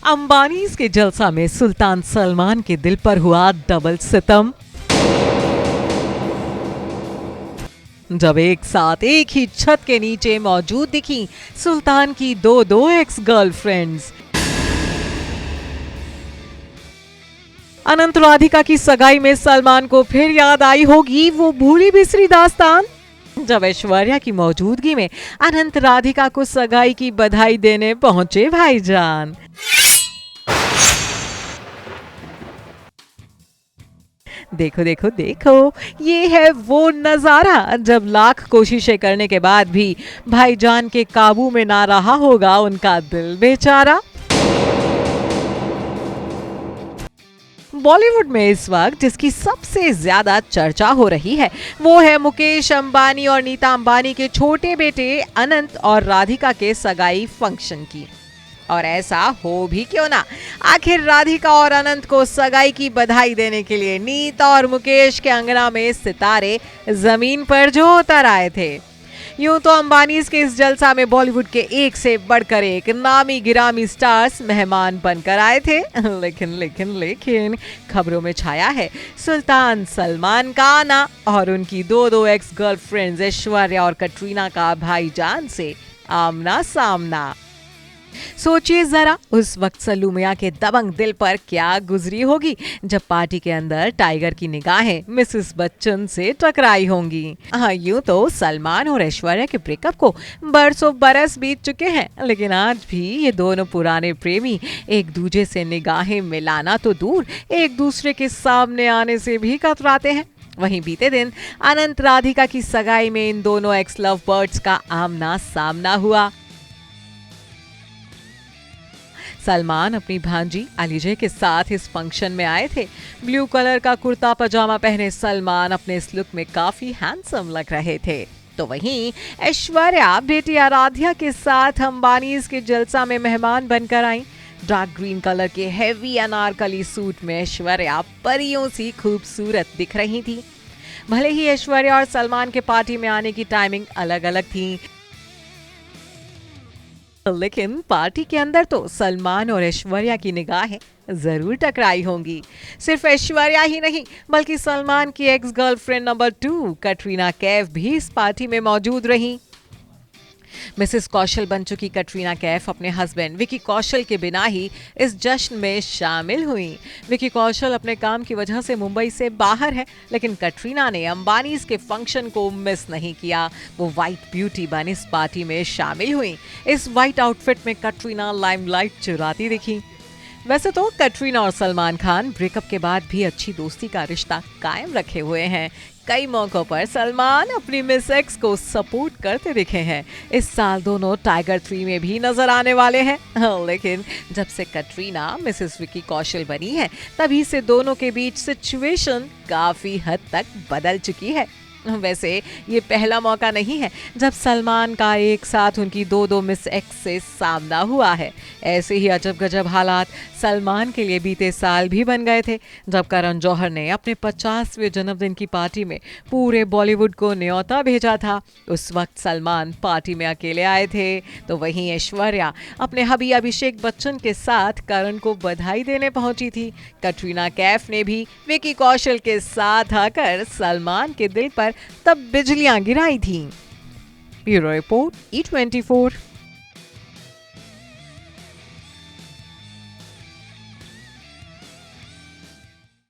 अंबानीज के जलसा में सुल्तान सलमान के दिल पर हुआ डबल सितम। जब एक साथ एक ही छत के नीचे मौजूद दिखी सुल्तान की दो एक्स गर्लफ्रेंड्स। अनंत राधिका की सगाई में सलमान को फिर याद आई होगी वो भूली बिसरी दास्तान, जब ऐश्वर्या की मौजूदगी में अनंत राधिका को सगाई की बधाई देने पहुंचे भाईजान। देखो देखो देखो, ये है वो नजारा जब लाख कोशिशें करने के बाद भी भाईजान के काबू में ना रहा होगा उनका दिल बेचारा। बॉलीवुड में इस वक्त जिसकी सबसे ज्यादा चर्चा हो रही है वो है मुकेश अंबानी और नीता अंबानी के छोटे बेटे अनंत और राधिका के सगाई फंक्शन की। और ऐसा हो भी क्यों ना, आखिर राधिका और अनंत को सगाई की बधाई देने के लिए नीता और मुकेश के अंगना में सितारे जमीन पर जो उतर आए थे। यूं तो अंबानीज के इस जलसा में बॉलीवुड के एक से बढ़कर एक नामी गिरामी स्टार्स मेहमान बनकर आए थे, लेकिन खबरों में छाया है सुल्तान सलमान का आना और उनकी दो एक्स गर्लफ्रेंड्स ऐश्वर्या और कटरीना का भाईजान से आमना सामना। सोचिए जरा उस वक्त सल्लू मियां के दबंग दिल पर क्या गुजरी होगी जब पार्टी के अंदर टाइगर की निगाहें मिसेस बच्चन से टकराई होंगी। हाँ, यूं तो सलमान और ऐश्वर्या के ब्रेकअप को बरसों बरस बीत चुके हैं, लेकिन आज भी ये दोनों पुराने प्रेमी एक दूसरे से निगाहें मिलाना तो दूर एक दूसरे के सामने आने से भी कतराते हैं। वहीं बीते दिन अनंत राधिका की सगाई में इन दोनों एक्स लव बर्ड्स का आमना सामना हुआ। सलमान अपनी भांजी अलीजे के साथ इस फंक्शन में आए थे। ब्लू कलर का कुर्ता पजामा पहने सलमान अपने इस लुक में काफी हैंडसम लग रहे थे, तो वहीं ऐश्वर्या बेटी आराध्या के साथ अंबानीज के जलसा में मेहमान बनकर आई। डार्क ग्रीन कलर के हेवी अनारकली सूट में ऐश्वर्या परियों सी खूबसूरत दिख रही थी। भले ही ऐश्वर्या और सलमान के पार्टी में आने की टाइमिंग अलग अलग थी, लेकिन पार्टी के अंदर तो सलमान और ऐश्वर्या की निगाहें जरूर टकराई होंगी। सिर्फ ऐश्वर्या ही नहीं बल्कि सलमान की ex girlfriend number 2 Katrina Kaif भी इस पार्टी में मौजूद रही। मिसेस कौशल बन चुकी कटरीना कैफ अपने हस्बैंड विकी कौशल के बिना ही इस जश्न में शामिल हुई। विकी कौशल अपने काम की वजह से मुंबई से बाहर है, लेकिन कटरीना ने अंबानीज के फंक्शन को मिस नहीं किया। वो व्हाइट ब्यूटी बन इस पार्टी में शामिल हुई। इस व्हाइट आउटफिट में कटरीना लाइमलाइट चुराती दिखी। वैसे तो कटरीना और सलमान खान ब्रेकअप के बाद भी अच्छी दोस्ती का रिश्ता कायम रखे हुए हैं। कई मौकों पर सलमान अपनी मिस एक्स को सपोर्ट करते दिखे हैं। इस साल दोनों टाइगर 3 में भी नजर आने वाले हैं। लेकिन जब से कटरीना मिसेस विकी कौशल बनी है तभी से दोनों के बीच सिचुएशन काफी हद तक बदल चुकी है। वैसे ये पहला मौका नहीं है जब सलमान का एक साथ उनकी दो मिस एक्स से सामना हुआ है। ऐसे ही अजब गजब हालात सलमान के लिए बीते साल भी बन गए थे, जब करण जौहर ने अपने 50वें जन्मदिन की पार्टी में पूरे बॉलीवुड को न्योता भेजा था। उस वक्त सलमान पार्टी में अकेले आए थे, तो वहीं ऐश्वर्या अपने हबी अभिषेक बच्चन के साथ करण को बधाई देने पहुंची थी। कटरीना कैफ ने भी विकी कौशल के साथ आकर सलमान के दिल पर तब बिजलियां गिराई थी। Bureau report E24।